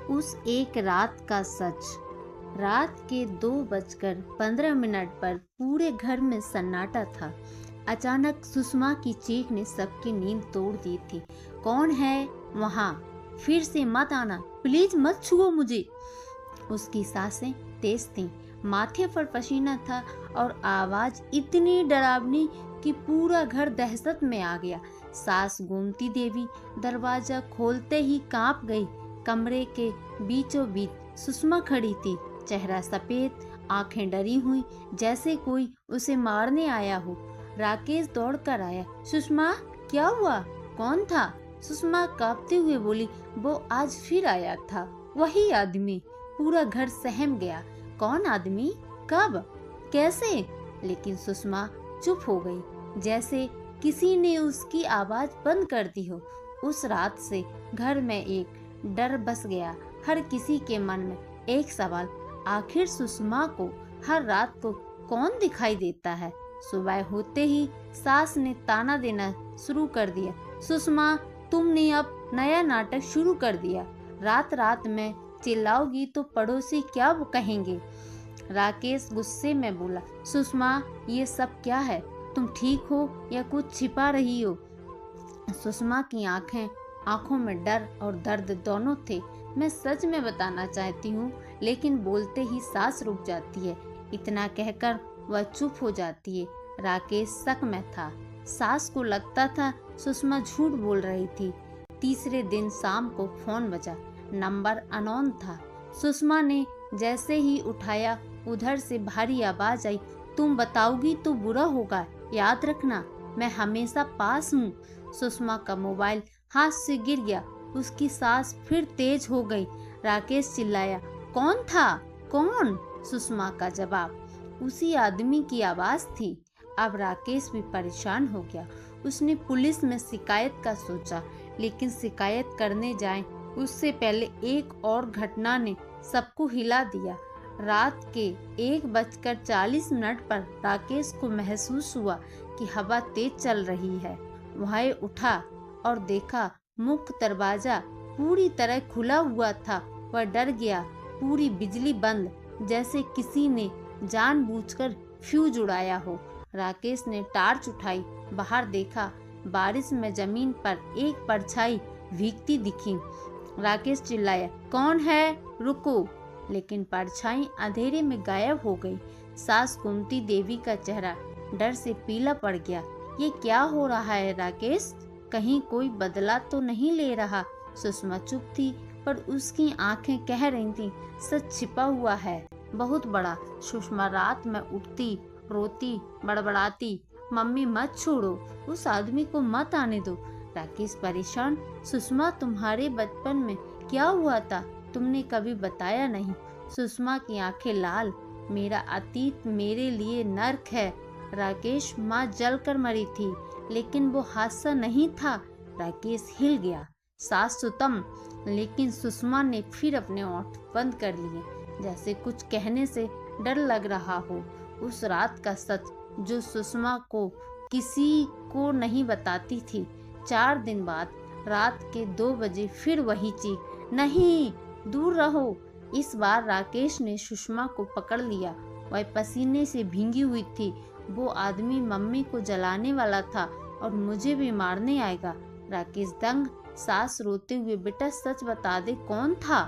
उस एक रात का सच। रात के 2:15 पर पूरे घर में सन्नाटा था। अचानक सुषमा की चीख ने सबकी नींद तोड़ दी थी। कौन है वहाँ? फिर से मत आना, प्लीज मत छुओ मुझे। उसकी सांसें तेज थीं, माथे पर पसीना था और आवाज इतनी डरावनी कि पूरा घर दहशत में आ गया। सास गोमती देवी दरवाजा खोलते ही कांप गई। कमरे के बीचों बीच सुषमा खड़ी थी, चेहरा सफेद, आंखें डरी हुई, जैसे कोई उसे मारने आया हो। राकेश दौड़कर आया। सुषमा, क्या हुआ? कौन था? सुषमा कांपते हुए बोली, वो आज फिर आया था, वही आदमी। पूरा घर सहम गया। कौन आदमी? कब? कैसे? लेकिन सुषमा चुप हो गई, जैसे किसी ने उसकी आवाज बंद कर दी हो। उस रात से घर में एक डर बस गया। हर किसी के मन में एक सवाल, आखिर सुषमा को हर रात को कौन दिखाई देता है? सुबह होते ही सास ने ताना देना शुरू कर दिया। सुषमा, तुमने अब नया नाटक शुरू कर दिया। रात रात में चिल्लाओगी तो पड़ोसी क्या वो कहेंगे? राकेश गुस्से में बोला। सुषमा, ये सब क्या है? तुम ठीक हो या कुछ छिपा रही हो? सुषमा की आंखों में डर और दर्द दोनों थे। मैं सच में बताना चाहती हूँ, लेकिन बोलते ही सांस रुक जाती है। इतना कहकर वह चुप हो जाती है। राकेश शक में था। सास को लगता था सुषमा झूठ बोल रही थी। तीसरे दिन शाम को फोन बजा। नंबर अननोन था। सुषमा ने जैसे ही उठाया, उधर से भारी आवाज आई, तुम बताओगी तो बुरा होगा, याद रखना मैं हमेशा पास हूँ। सुषमा का मोबाइल हाथ से गिर गया। उसकी सांस फिर तेज हो गई। राकेश चिल्लाया, कौन था? कौन? सुषमा का जवाब उसी आदमी की आवाज थी। अब राकेश भी परेशान हो गया। उसने पुलिस में शिकायत का सोचा, लेकिन शिकायत करने जाए उससे पहले एक और घटना ने सबको हिला दिया। रात के 1:40 पर राकेश को महसूस हुआ कि हवा तेज चल रही है। वह उठा और देखा मुख्य दरवाजा पूरी तरह खुला हुआ था। वह डर गया। पूरी बिजली बंद, जैसे किसी ने जानबूझकर फ्यूज उड़ाया हो। राकेश ने टार्च उठाई, बाहर देखा। बारिश में जमीन पर एक परछाई भीगती दिखी। राकेश चिल्लाया, कौन है? रुको! लेकिन परछाई अंधेरे में गायब हो गई। सास गोमती देवी का चेहरा डर से पीला पड़ गया। ये क्या हो रहा है राकेश? कहीं कोई बदला तो नहीं ले रहा? सुषमा चुप थी, पर उसकी आंखें कह रही थीं, सच छिपा हुआ है, बहुत बड़ा। सुषमा रात में उठती, रोती, बड़बड़ाती, मम्मी मत छोड़ो, उस आदमी को मत आने दो। राकेश परेशान, सुषमा तुम्हारे बचपन में क्या हुआ था? तुमने कभी बताया नहीं। सुषमा की आंखें लाल, मेरा अतीत मेरे लिए नर्क है। राकेश, माँ जलकर मरी थी, लेकिन वो हादसा नहीं था। राकेश हिल गया। सास सुतम, लेकिन सुषमा ने फिर अपने होंठ बंद कर लिए, जैसे कुछ कहने से डर लग रहा हो। उस रात का सच जो सुषमा को किसी को नहीं बताती थी। 4 दिन बाद रात के 2 बजे फिर वही चीख, नहीं, दूर रहो। इस बार राकेश ने सुषमा को पकड़ लिया। वह पसीने से भींगी हुई थी। वो आदमी मम्मी को जलाने वाला था और मुझे भी मारने आएगा। राकेश दंग। सास रोते हुए, बेटा सच बता दे, कौन था?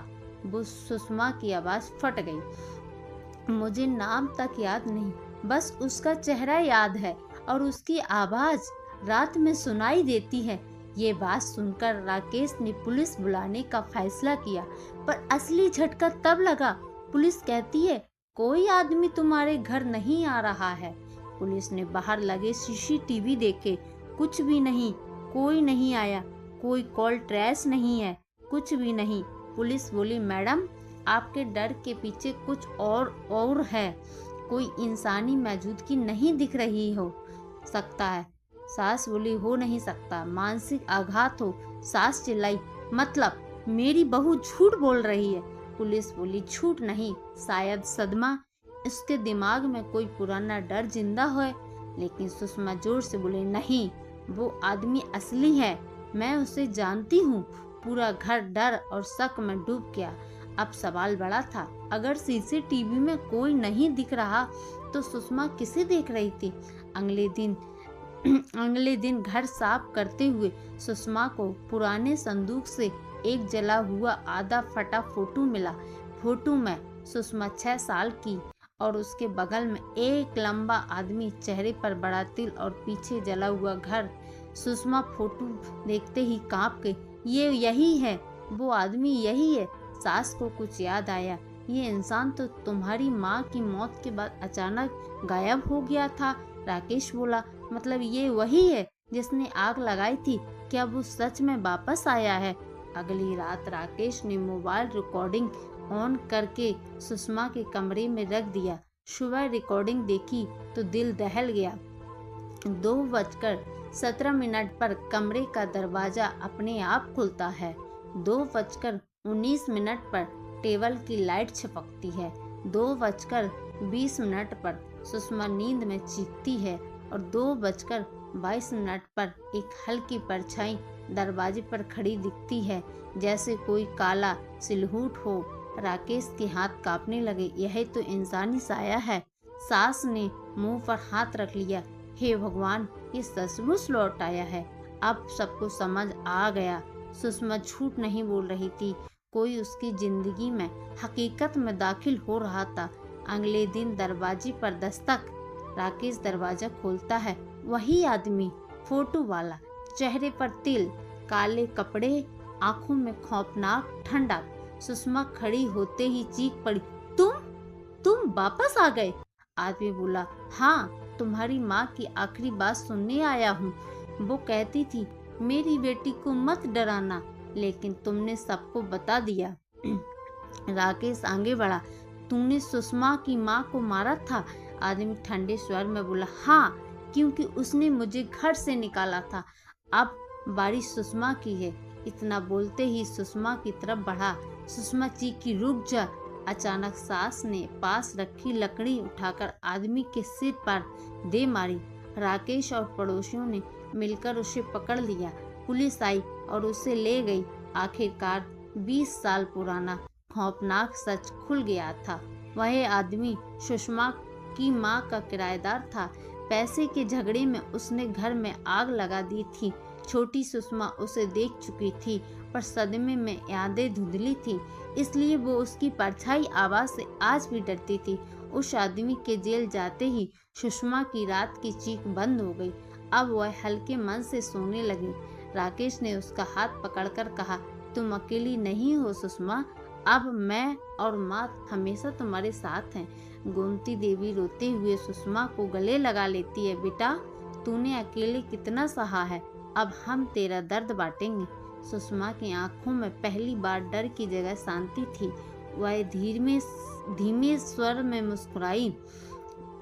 वो सुषमा की आवाज फट गई। मुझे नाम तक याद नहीं, बस उसका चेहरा याद है और उसकी आवाज रात में सुनाई देती है। ये बात सुनकर राकेश ने पुलिस बुलाने का फैसला किया, पर असली झटका तब लगा। पुलिस कहती है, कोई आदमी तुम्हारे घर नहीं आ रहा है। पुलिस ने बाहर लगे सीसीटीवी देखे, कुछ भी नहीं, कोई नहीं आया, कोई कॉल ट्रेस नहीं है, कुछ भी नहीं। पुलिस बोली, मैडम, आपके डर के पीछे कुछ और है, कोई इंसानी मौजूदगी नहीं दिख रही हो सकता है। सास बोली, हो नहीं सकता, मानसिक आघात हो। सास चिल्लाई, मतलब मेरी बहू झूठ बोल रही है। पुलिस बोली, झूठ नहीं, शायद सदमा, इसके दिमाग में कोई पुराना डर जिंदा है। लेकिन सुषमा जोर से बोले, नहीं, वो आदमी असली है, मैं उसे जानती हूँ। पूरा घर डर और शक में डूब गया। अब सवाल बड़ा था, अगर सीसीटीवी में कोई नहीं दिख रहा तो सुषमा किसे देख रही थी? अगले दिन घर साफ करते हुए सुषमा को पुराने संदूक से एक जला हुआ आधा फटा फोटो मिला। फोटो में सुषमा 6 साल की और उसके बगल में एक लंबा आदमी, चेहरे पर बड़ा तिल और पीछे जला हुआ घर। सुषमा फोटो देखते ही कांप गई। ये यही है, वो आदमी यही है। सास को कुछ याद आया, ये इंसान तो तुम्हारी माँ की मौत के बाद अचानक गायब हो गया था। राकेश बोला, मतलब ये वही है जिसने आग लगाई थी? क्या वो सच में वापस आया है? अगली रात राकेश ने मोबाइल रिकॉर्डिंग ऑन करके सुषमा के कमरे में रख दिया। सुबह रिकॉर्डिंग देखी तो दिल दहल गया। 2:17 पर कमरे का दरवाजा अपने आप खुलता है। 2:19 पर टेबल की लाइट छपकती है। 2:20 पर सुषमा नींद में चीखती है और 2:22 पर एक हल्की परछाई दरवाजे पर खड़ी दिखती है, जैसे कोई काला सिलहूट हो। राकेश के हाथ कांपने लगे। यह तो इंसानी साया है। सास ने मुंह पर हाथ रख लिया। हे भगवान, ये सचमुच लौट आया है। अब सबको समझ आ गया, सुषमा झूठ नहीं बोल रही थी। कोई उसकी जिंदगी में हकीकत में दाखिल हो रहा था। अगले दिन दरवाजे पर दस्तक। राकेश दरवाजा खोलता है। वही आदमी, फोटो वाला, चेहरे पर तिल, काले कपड़े, आंखों में खौफनाक ठंडक। सुषमा खड़ी होते ही चीख पड़ी, तुम वापस आ गए? आदमी बोला, हाँ, तुम्हारी माँ की आखिरी बात सुनने आया हूँ। वो कहती थी मेरी बेटी को मत डराना, लेकिन तुमने सबको बता दिया। राकेश आगे बढ़ा, तुमने सुषमा की माँ को मारा था? आदमी ठंडे स्वर में बोला, हाँ, क्योंकि उसने मुझे घर से निकाला था। अब बारी सुषमा की है। इतना बोलते ही सुषमा की तरफ बढ़ा। सुषमा चीखी, रुक जा। अचानक सास ने पास रखी लकड़ी उठाकर आदमी के सिर पर दे मारी। राकेश और पड़ोसियों ने मिलकर उसे पकड़ लिया। पुलिस आई और उसे ले गई। आखिरकार 20 साल पुराना खौफनाक सच खुल गया था। वह आदमी सुषमा की माँ का किराएदार था। पैसे के झगड़े में उसने घर में आग लगा दी थी। छोटी सुषमा उसे देख चुकी थी, पर सदमे में यादें धुंधली थी, इसलिए वो उसकी परछाई आवाज से आज भी डरती थी। उस आदमी के जेल जाते ही सुषमा की रात की चीख बंद हो गई। अब वह हल्के मन से सोने लगी। राकेश ने उसका हाथ पकड़कर कहा, तुम अकेली नहीं हो सुषमा, अब मैं और माँ हमेशा तुम्हारे साथ हैं। गोमती देवी रोते हुए सुषमा को गले लगा लेती है, बेटा, तूने अकेले कितना सहा है, अब हम तेरा दर्द बांटेंगे। सुषमा की आंखों में पहली बार डर की जगह शांति थी। वह धीमे स्वर में मुस्कुराई,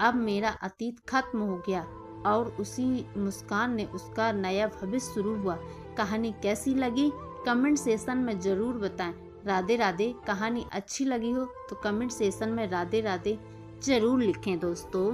अब मेरा अतीत खत्म हो गया। और उसी मुस्कान ने उसका नया भविष्य शुरू हुआ। कहानी कैसी लगी कमेंट सेशन में ज़रूर बताएं। राधे राधे। कहानी अच्छी लगी हो तो कमेंट सेशन में राधे राधे ज़रूर लिखें दोस्तों।